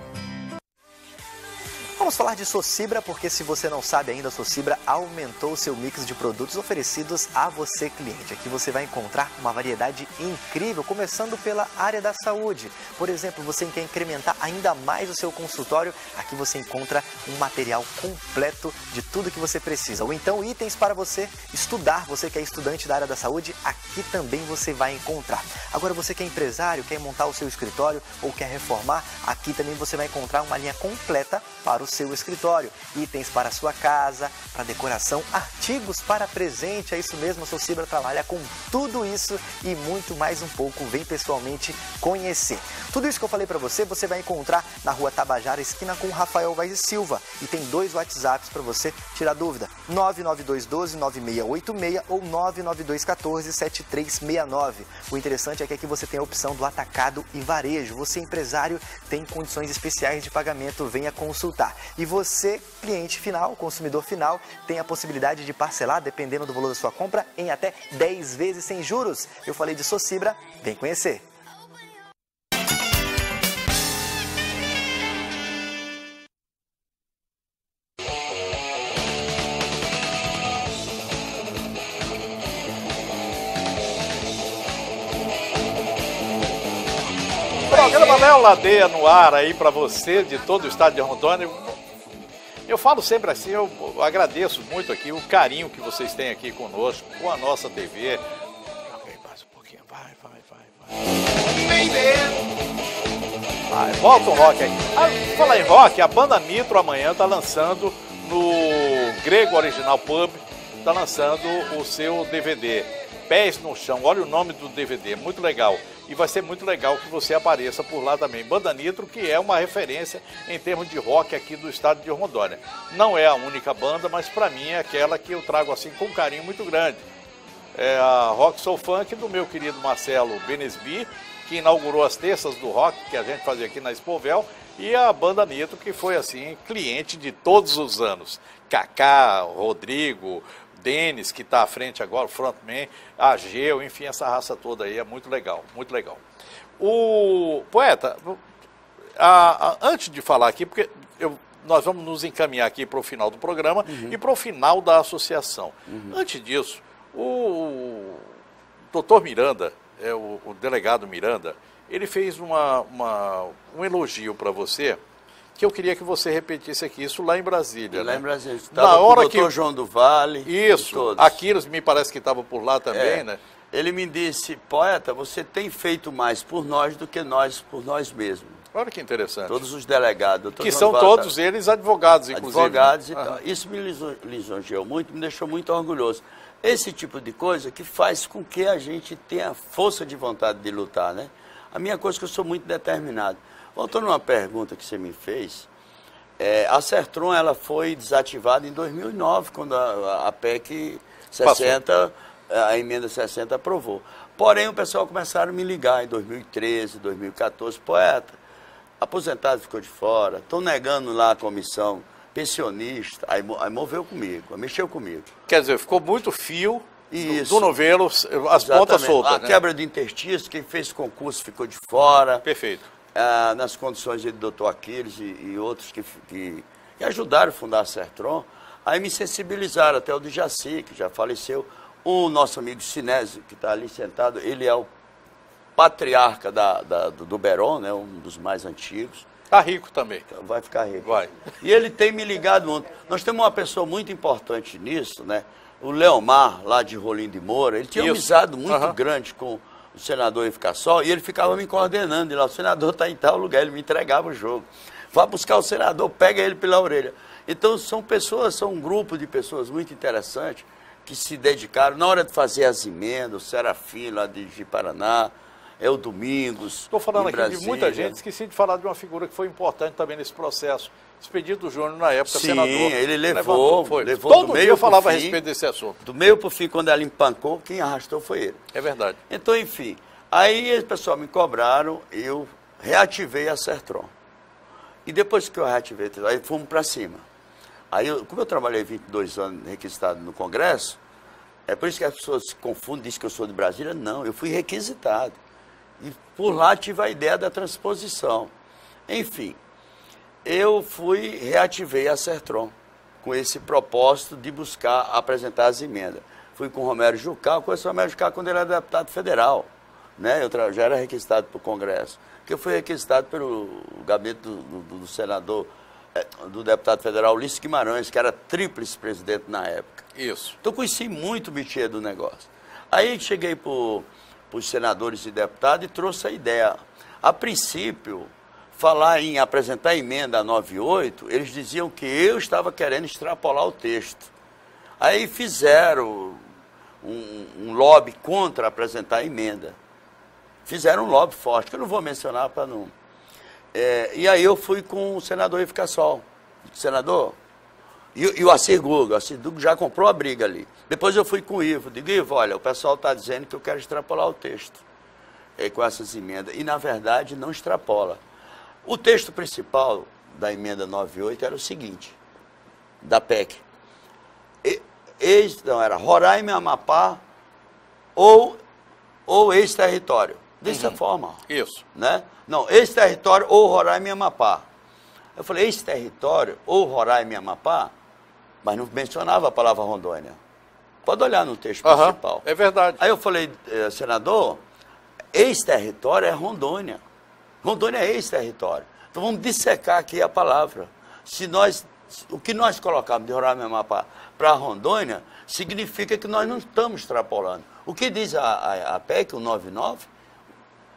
Speaker 6: Vamos falar de Socibra, porque se você não sabe ainda, a Socibra aumentou o seu mix de produtos oferecidos a você, cliente. Aqui você vai encontrar uma variedade incrível, começando pela área da saúde. Por exemplo, você quer incrementar ainda mais o seu consultório, aqui você encontra um material completo de tudo que você precisa. Ou então itens para você estudar, você que é estudante da área da saúde, aqui também você vai encontrar. Agora você que é empresário, quer montar o seu escritório ou quer reformar, aqui também você vai encontrar uma linha completa para o seu escritório. Itens para a sua casa, para decoração, artigos para presente, é isso mesmo, a Socibra trabalha com tudo isso e muito mais um pouco. Vem pessoalmente conhecer. Tudo isso que eu falei para você vai encontrar na Rua Tabajara, esquina com Rafael Vaz e Silva. E tem 2 WhatsApps para você tirar dúvida, 99212-9686 ou 99214-7369. O interessante é que aqui você tem a opção do atacado e varejo. Você, empresário, tem condições especiais de pagamento, venha consultar. E você, cliente final, consumidor final, tem a possibilidade de parcelar, dependendo do valor da sua compra, em até 10 vezes sem juros. Eu falei de Socibra, vem conhecer.
Speaker 1: Programa Léo Ladeia no ar aí para você de todo o estado de Rondônia. Eu falo sempre assim, eu agradeço muito aqui o carinho que vocês têm aqui conosco, com a nossa TV. Mais um pouquinho, vai. Vai, volta o rock aí. Falar em rock, a banda Nitro amanhã está lançando no Grego Original Pub, está lançando o seu DVD, Pés no Chão. Olha o nome do DVD, muito legal. E vai ser muito legal que você apareça por lá também. Banda Nitro, que é uma referência em termos de rock aqui do estado de Rondônia. Não é a única banda, mas para mim é aquela que eu trago assim com um carinho muito grande. É a Rock Soul Funk do meu querido Marcelo Benesbi, que inaugurou as terças do rock que a gente fazia aqui na Expovel, e a Banda Nitro, que foi assim cliente de todos os anos. Kaká, Rodrigo, Denis, que está à frente agora, o frontman, Ageu, enfim, essa raça toda aí é muito legal, muito legal. O poeta, antes de falar aqui, porque nós vamos nos encaminhar aqui para o final do programa e para o final da associação. Antes disso, o doutor Miranda, o delegado Miranda, ele fez um elogio para você, que eu queria que você repetisse aqui, isso lá em Brasília. Lá, né?
Speaker 2: Em Brasília.
Speaker 1: Na hora
Speaker 2: o doutor João do Vale.
Speaker 1: Isso, Aquiles me parece que estava por lá também, né?
Speaker 2: Ele me disse, poeta, você tem feito mais por nós do que nós por nós mesmos.
Speaker 1: Olha que interessante.
Speaker 2: Todos os delegados.
Speaker 1: Que são todos eles advogados, inclusive.
Speaker 2: Advogados, né? Então, isso me lisonjeou muito, me deixou muito orgulhoso. Esse tipo de coisa que faz com que a gente tenha força de vontade de lutar, né? A minha coisa é que eu sou muito determinado. Voltando a uma pergunta que você me fez, a Sertron ela foi desativada em 2009, quando a PEC 60, a emenda 60 aprovou. Porém, o pessoal começaram a me ligar em 2013, 2014, poeta, aposentado ficou de fora, estão negando lá a comissão, pensionista, aí moveu comigo, mexeu comigo.
Speaker 1: Quer dizer, ficou muito fio do novelo, as pontas soltas.
Speaker 2: A quebra de interstício, quem fez concurso ficou de fora.
Speaker 1: Perfeito.
Speaker 2: Nas condições do doutor Aquiles e outros que ajudaram a fundar a Sertron, aí me sensibilizaram, até o de Jaci, que já faleceu, o nosso amigo Sinésio, que está ali sentado, ele é o patriarca do Beron, né, um dos mais antigos.
Speaker 1: Está rico também.
Speaker 2: Vai ficar rico.
Speaker 1: Vai.
Speaker 2: E ele tem me ligado ontem. Nós temos uma pessoa muito importante nisso, né? O Leomar, lá de Rolim de Moura, ele tinha uma amizade muito grande com o senador Eficassol, e ele ficava me coordenando, e lá, o senador está em tal lugar, ele me entregava o jogo. Vá buscar o senador, pega ele pela orelha. Então, são um grupo de pessoas muito interessantes, que se dedicaram, na hora de fazer as emendas, o Serafim, lá de Paraná, o Domingos,
Speaker 1: estou falando aqui
Speaker 2: Brasília.
Speaker 1: de muita gente, esqueci de falar de uma figura que foi importante também nesse processo. Expedito Júnior, na época,
Speaker 2: sim,
Speaker 1: senador.
Speaker 2: Ele levou
Speaker 1: todo
Speaker 2: do meio
Speaker 1: dia eu falava
Speaker 2: fim,
Speaker 1: a respeito desse assunto.
Speaker 2: Do meio para o fim, quando ela empancou, quem arrastou foi ele.
Speaker 1: É verdade.
Speaker 2: Então, enfim, aí o pessoal me cobraram, eu reativei a Sertron. E depois que eu reativei, aí fomos para cima. Aí, como eu trabalhei 22 anos requisitado no Congresso, é por isso que as pessoas se confundem, dizem que eu sou de Brasília. Não, eu fui requisitado. E por lá tive a ideia da transposição. Enfim, eu reativei a Sertron com esse propósito de apresentar as emendas. Fui com o Romero Jucá, eu conheço o Romero Jucá quando ele era deputado federal, né? Eu já era requisitado para o Congresso, que eu fui requisitado pelo gabinete do senador, do deputado federal Ulisses Guimarães, que era tríplice presidente na época.
Speaker 1: Isso.
Speaker 2: Então conheci muito o métier do negócio. Aí cheguei para os senadores e deputados e trouxe a ideia. A princípio, falar em apresentar a emenda 98, eles diziam que eu estava querendo extrapolar o texto. Aí fizeram um lobby contra apresentar a emenda. Fizeram um lobby forte, que eu não vou mencionar para não... e aí eu fui com o senador Ivo Cassol. Senador, e o Assir Guga já comprou a briga ali. Depois eu fui com o Ivo, digo, Ivo, olha, o pessoal está dizendo que eu quero extrapolar o texto com essas emendas. E, na verdade, não extrapola. O texto principal da emenda 98 era o seguinte, da PEC. Não, era Roraima e Amapá ou ex-território. Dessa forma.
Speaker 1: Isso.
Speaker 2: Né? Não, ex-território ou Roraima e Amapá. Eu falei, ex-território ou Roraima e Amapá, mas não mencionava a palavra Rondônia. Pode olhar no texto principal.
Speaker 1: É verdade.
Speaker 2: Aí eu falei, senador, ex-território é Rondônia. Rondônia é ex-território. Então vamos dissecar aqui a palavra. O que nós colocamos de Roraima e Amapá para Rondônia, significa que nós não estamos extrapolando. O que diz a PEC, o 99?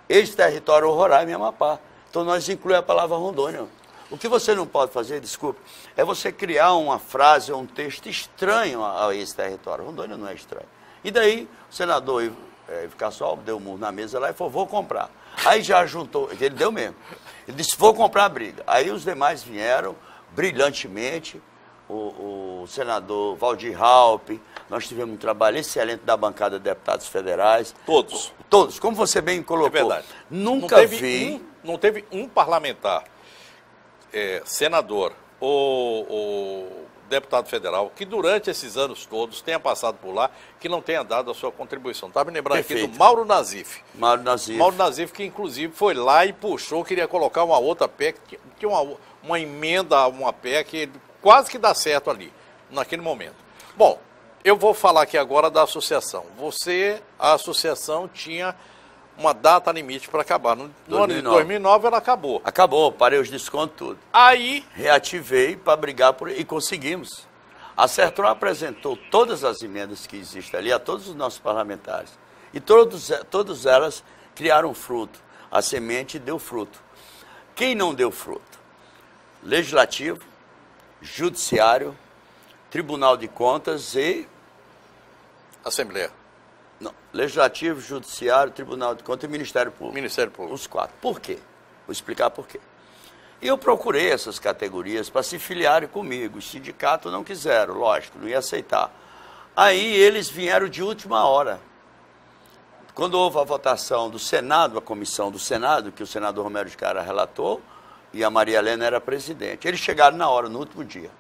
Speaker 2: Ex-território ou Roraima e Amapá. Então nós incluímos a palavra Rondônia. O que você não pode fazer, desculpe, é você criar uma frase ou um texto estranho a esse território. Rondônia não é estranho. E daí, o senador Ivo Cassol deu um murro na mesa lá e falou, vou comprar. Aí já juntou, ele deu mesmo. Ele disse, vou comprar a briga. Aí os demais vieram brilhantemente, o senador Valdir Raupp, nós tivemos um trabalho excelente da bancada de deputados federais.
Speaker 1: Todos.
Speaker 2: Todos, como você bem colocou.
Speaker 1: É verdade. Não teve um parlamentar, senador ou deputado federal, que durante esses anos todos tenha passado por lá, que não tenha dado a sua contribuição. Estava me lembrando Perfeito. Aqui do Mauro Nazif.
Speaker 2: Mauro Nazif.
Speaker 1: Mauro Nazif, que inclusive foi lá e puxou, queria colocar uma outra PEC, tinha uma emenda a uma PEC, quase que dá certo ali, naquele momento. Bom, eu vou falar aqui agora da associação. A associação tinha uma data limite para acabar. No ano de 2009 ela acabou.
Speaker 2: Acabou, parei os descontos tudo.
Speaker 1: Aí...
Speaker 2: reativei para brigar e conseguimos. A Sertron apresentou todas as emendas que existem ali a todos os nossos parlamentares. E todas elas criaram fruto. A semente deu fruto. Quem não deu fruto? Legislativo, Judiciário, Tribunal de Contas e...
Speaker 1: Assembleia.
Speaker 2: Não, Legislativo, Judiciário, Tribunal de Contas e Ministério Público.
Speaker 1: Ministério Público.
Speaker 2: Os 4. Por quê? Vou explicar por quê. E eu procurei essas categorias para se filiarem comigo. Os sindicatos não quiseram, lógico, não ia aceitar. Aí eles vieram de última hora. Quando houve a votação do Senado, a comissão do Senado, que o senador Romero Jucá relatou, e a Maria Helena era presidente. Eles chegaram na hora, no último dia.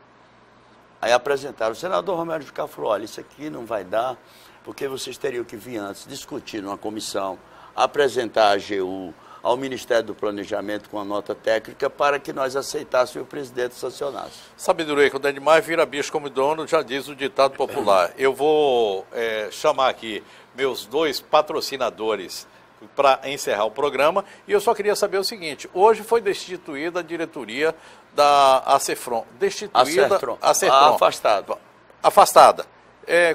Speaker 2: Aí apresentaram. O senador Romero Jucá falou, olha, isso aqui não vai dar, porque vocês teriam que vir antes, discutir numa comissão, apresentar a AGU, ao Ministério do Planejamento com a nota técnica para que nós aceitássemos e o presidente sancionasse.
Speaker 1: Sabedoria, quando é demais, vira bicho como dono, já diz o ditado popular. Eu vou chamar aqui meus 2 patrocinadores para encerrar o programa, e eu só queria saber o seguinte, hoje foi destituída a diretoria da Acefron. Destituída a Sertron. Afastada.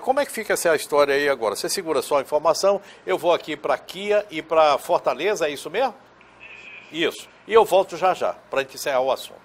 Speaker 1: Como é que fica essa história aí agora? Você segura só a informação, eu vou aqui para Kia e para Fortaleza, é isso mesmo? Isso. E eu volto já para a gente encerrar o assunto.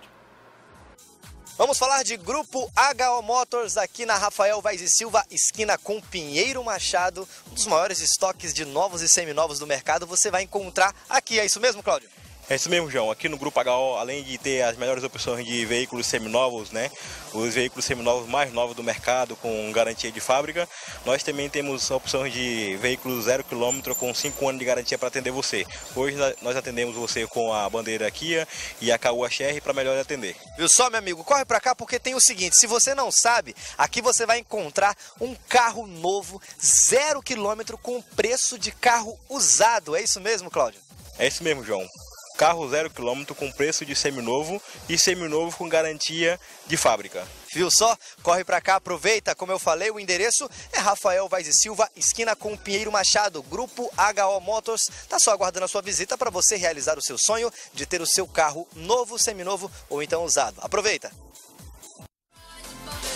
Speaker 6: Vamos falar de Grupo HO Motors aqui na Rafael Vaz e Silva, esquina com Pinheiro Machado. Um dos maiores estoques de novos e seminovos do mercado você vai encontrar aqui. É isso mesmo, Cláudio?
Speaker 7: É isso mesmo, João. Aqui no Grupo HO, além de ter as melhores opções de veículos seminovos, né? Os veículos seminovos mais novos do mercado, com garantia de fábrica, nós também temos opções de veículos 0 km com 5 anos de garantia para atender você. Hoje nós atendemos você com a bandeira Kia e a Caoa XR para melhor atender.
Speaker 6: Viu só, meu amigo? Corre para cá porque tem o seguinte, se você não sabe, aqui você vai encontrar um carro novo, 0 km com preço de carro usado. É isso mesmo, Cláudio?
Speaker 7: É isso mesmo, João. carro 0 km com preço de seminovo e seminovo com garantia de fábrica.
Speaker 6: Viu só? Corre pra cá, aproveita. Como eu falei, o endereço é Rafael Vaz e Silva, esquina com Pinheiro Machado. Grupo HO Motors tá só aguardando a sua visita para você realizar o seu sonho de ter o seu carro novo, seminovo ou então usado. Aproveita!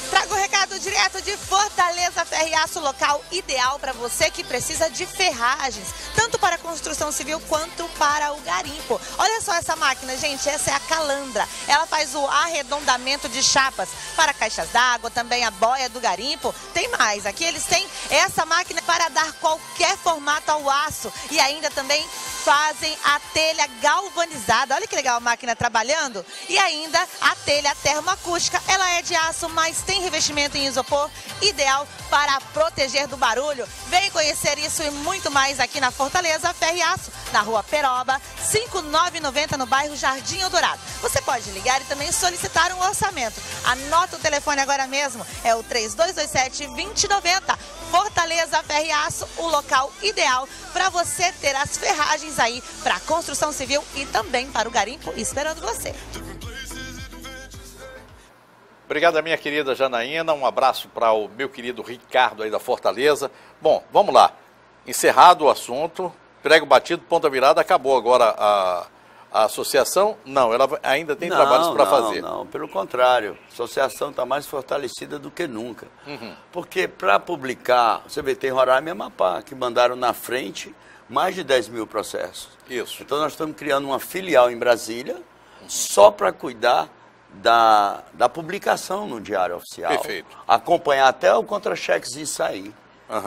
Speaker 3: Trago o recado direto de Fortaleza Ferro e Aço, local ideal para você que precisa de ferragens, tanto para a construção civil quanto para o garimpo. Olha só essa máquina, gente, essa é a Calandra. Ela faz o arredondamento de chapas para caixas d'água, também a boia do garimpo. Tem mais, aqui eles têm essa máquina para dar qualquer formato ao aço e ainda também fazem a telha galvanizada. Olha que legal a máquina trabalhando. E ainda a telha termoacústica. Ela é de aço, mas tem revestimento em isopor, ideal para proteger do barulho. Vem conhecer isso e muito mais aqui na Fortaleza Ferro e Aço, na Rua Peroba, 5990, no bairro Jardim Eldorado. Você pode ligar e também solicitar um orçamento. Anota o telefone agora mesmo, é o 3227-2090. Fortaleza Ferro e Aço, o local ideal para você ter as ferragens aí para a construção civil e também para o garimpo esperando você.
Speaker 1: Obrigado, minha querida Janaína. Um abraço para o meu querido Ricardo aí da Fortaleza. Bom, vamos lá. Encerrado o assunto, prego batido, ponta virada, acabou agora a associação? Não, ela ainda tem trabalhos para fazer.
Speaker 2: Não, pelo contrário. A associação está mais fortalecida do que nunca. Porque para publicar, você vê, tem Roraima e Amapá, que mandaram na frente mais de 10 mil processos.
Speaker 1: Isso.
Speaker 2: Então nós estamos criando uma filial em Brasília só para cuidar da publicação no Diário Oficial.
Speaker 1: Perfeito.
Speaker 2: Acompanhar até o contra-chequezinho sair,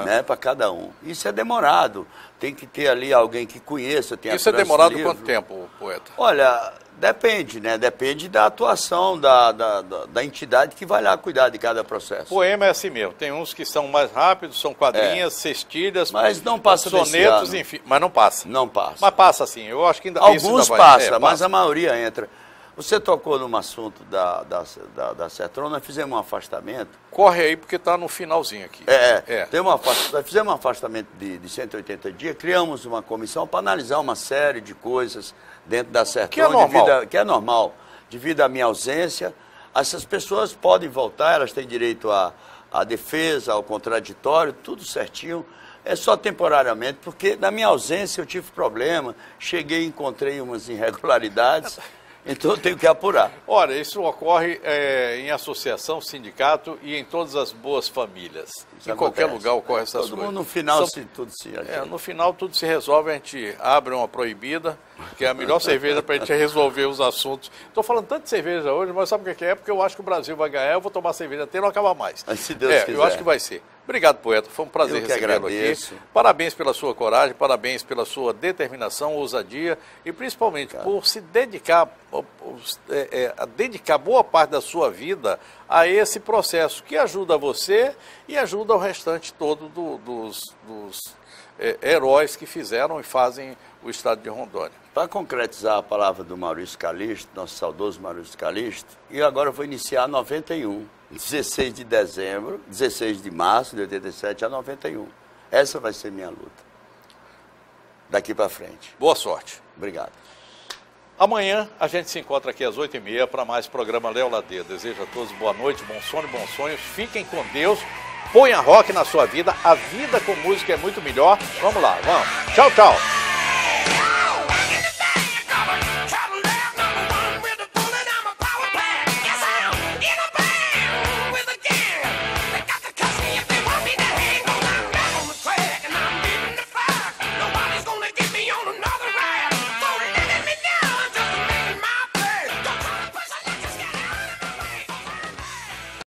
Speaker 2: né, para cada um. Isso é demorado. Tem que ter ali alguém que conheça.
Speaker 1: Isso é demorado quanto tempo, poeta?
Speaker 2: Olha, depende, né? Depende da atuação da entidade que vai lá cuidar de cada processo.
Speaker 1: Poema é assim mesmo. Tem uns que são mais rápidos, são quadrinhas, cestilhas,
Speaker 2: mas não passa
Speaker 1: sonetos, enfim. Mas não passa.
Speaker 2: Não passa.
Speaker 1: Mas passa sim. Eu acho que ainda
Speaker 2: alguns passa, mas a maioria entra. Você tocou num assunto da Sertron, nós fizemos um afastamento.
Speaker 1: Corre aí, porque está no finalzinho aqui.
Speaker 2: Nós fizemos um afastamento de 180 dias, criamos uma comissão para analisar uma série de coisas dentro da Sertron.
Speaker 1: Que é normal.
Speaker 2: Que é normal. Devido à minha ausência, essas pessoas podem voltar, elas têm direito à defesa, ao contraditório, tudo certinho. É só temporariamente, porque na minha ausência eu tive problema, cheguei e encontrei umas irregularidades. Então eu tenho que apurar.
Speaker 1: Olha, isso ocorre em associação, sindicato e em todas as boas famílias.
Speaker 2: Isso
Speaker 1: em qualquer lugar ocorre essas coisas.
Speaker 2: Todo mundo no final tudo se
Speaker 1: no final tudo se resolve, a gente abre uma proibida, que é a melhor cerveja para a gente resolver os assuntos. Estou falando tanto de cerveja hoje, mas sabe o que é? Porque eu acho que o Brasil vai ganhar, eu vou tomar cerveja até não acabar mais.
Speaker 2: Mas se Deus quiser.
Speaker 1: Eu acho que vai ser. Obrigado, poeta. Foi um prazer recebê-lo aqui. Parabéns pela sua coragem, parabéns pela sua determinação, ousadia e principalmente por se dedicar, dedicar boa parte da sua vida a esse processo que ajuda você e ajuda o restante todo dos heróis que fizeram e fazem o estado de Rondônia.
Speaker 2: Para concretizar a palavra do Maurício Calixto, nosso saudoso Maurício Calixto, e agora eu vou iniciar 91. 16 de dezembro, 16 de março de 87 a 91. Essa vai ser minha luta. Daqui para frente.
Speaker 1: Boa sorte.
Speaker 2: Obrigado.
Speaker 1: Amanhã a gente se encontra aqui às 8h30 para mais programa Léo Ladeira. Desejo a todos boa noite, bom sono e bons sonhos. Fiquem com Deus. Ponha rock na sua vida. A vida com música é muito melhor. Vamos lá, vamos. Tchau, tchau.